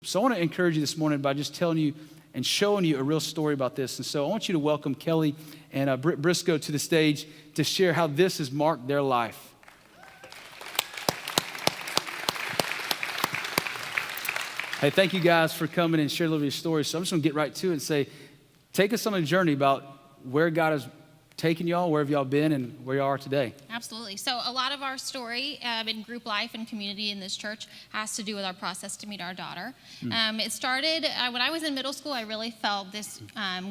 So I want to encourage you this morning by just telling you and showing you a real story about this. And so I want you to welcome Kelly and Britt Briscoe to the stage to share how this has marked their life. Hey, thank you guys for coming and sharing a little bit of your story. So I'm just going to get right to it and say, take us on a journey about where God has taken y'all, where have y'all been, and where you are today. Absolutely. So a lot of our story in group life and community in this church has to do with our process to meet our daughter. It started when I was in middle school. I really felt this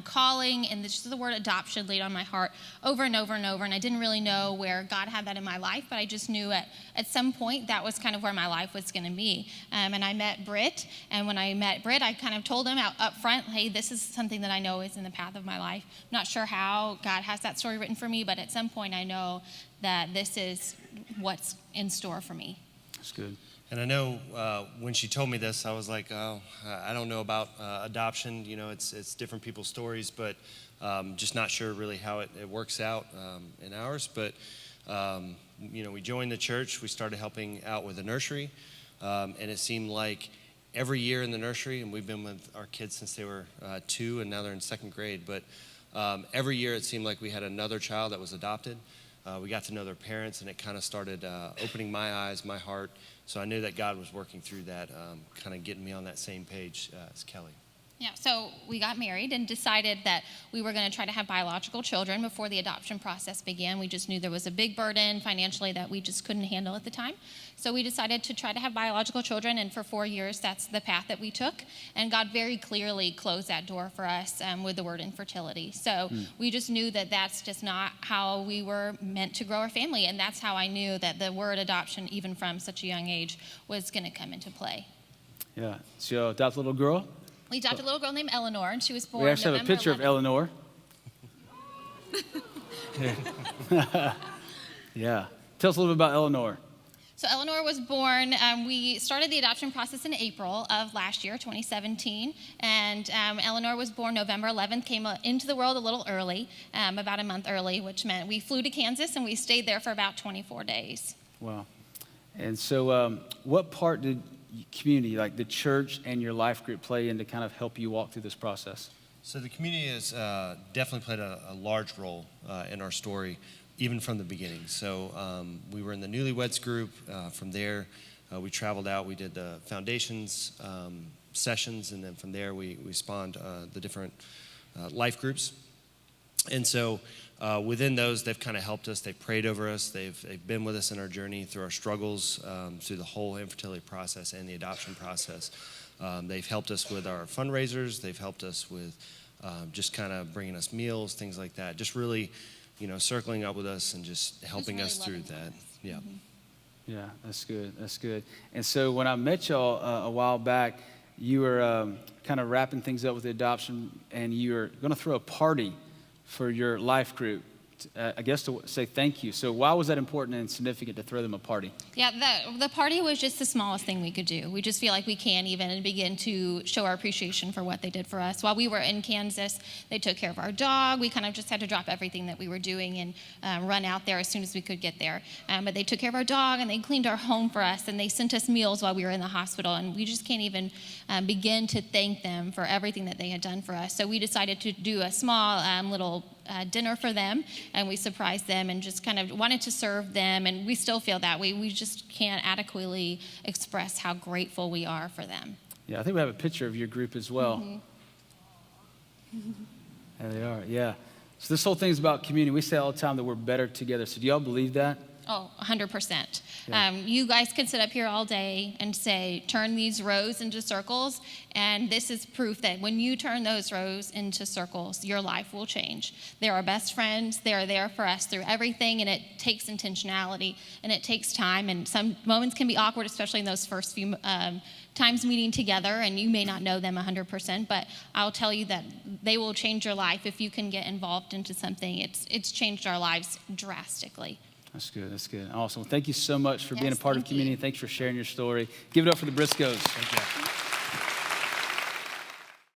calling, and just the word adoption laid on my heart over and over and over. And I didn't really know where God had that in my life, but I just knew at some point that was kind of where my life was going to be. And I met Britt, and when I met Britt, I kind of told him up front, hey, this is something that I know is in the path of my life. I'm not sure how God has that story written for me, but at some point I know that this is what's in store for me. That's good. And I know when she told me this, I was like, oh, I don't know about adoption. You know, it's different people's stories, but just not sure really how it works out in ours. But, you know, we joined the church. We started helping out with the nursery. And it seemed like every year in the nursery, and we've been with our kids since they were 2, and now they're in 2nd grade. But every year it seemed like we had another child that was adopted. We got to know their parents, and it kind of started opening my eyes, my heart. So I knew that God was working through that, kind of getting me on that same page as Kelly. Yeah, so we got married and decided that we were going to try to have biological children before the adoption process began. We just knew there was a big burden financially that we just couldn't handle at the time. So we decided to try to have biological children, and for 4 years, that's the path that we took. And God very clearly closed that door for us with the word infertility. So we just knew that that's just not how we were meant to grow our family, and that's how I knew that the word adoption, even from such a young age, was going to come into play. Yeah, so you adopt a little girl? We adopted a little girl named Eleanor, and she was born We actually have a November picture 11th. of Eleanor. Yeah. Tell us a little bit about Eleanor. So Eleanor was born, we started the adoption process in April of last year, 2017, and Eleanor was born November 11th, came into the world a little early, about a month early, which meant we flew to Kansas and we stayed there for about 24 days. Wow. And so what part did community, like the church and your life group, play in to kind of help you walk through this process? So the community has definitely played a large role in our story, even from the beginning. So we were in the newlyweds group. From there, we traveled out. We did the foundations sessions, and then from there we spawned the different life groups. And so within those, they've kind of helped us. They've prayed over us. They've been with us in our journey through our struggles, through the whole infertility process and the adoption process. They've helped us with our fundraisers. They've helped us with just kind of bringing us meals, things like that. Just really, you know, circling up with us and just helping us through that. Yeah. Mm-hmm. Yeah, that's good. That's good. And so when I met y'all a while back, you were kind of wrapping things up with the adoption, and you were going to throw a party for your life group, I guess to say thank you. So why was that important and significant to throw them a party? Yeah, the party was just the smallest thing we could do. We just feel like we can't even begin to show our appreciation for what they did for us. While we were in Kansas, they took care of our dog. We kind of just had to drop everything that we were doing and run out there as soon as we could get there. But they took care of our dog, and they cleaned our home for us, and they sent us meals while we were in the hospital. And we just can't even begin to thank them for everything that they had done for us. So we decided to do a small little dinner for them, and we surprised them and just kind of wanted to serve them, and we still feel that way. We just can't adequately express how grateful we are for them. Yeah, I think we have a picture of your group as well. Mm-hmm. There they are, yeah. So this whole thing is about community. We say all the time that we're better together. So do y'all believe that? Oh, 100%. Yeah. You guys can sit up here all day and say, turn these rows into circles, and this is proof that when you turn those rows into circles, your life will change. They're our best friends. They're there for us through everything, and it takes intentionality, and it takes time, and some moments can be awkward, especially in those first few times meeting together, and you may not know them 100%, but I'll tell you that they will change your life if you can get involved into something. It's changed our lives drastically. That's good. That's good. Awesome. Thank you so much for being a Yes, part of thank you. community. Thanks for sharing your story. Give it up for the Briscoes. Thank you.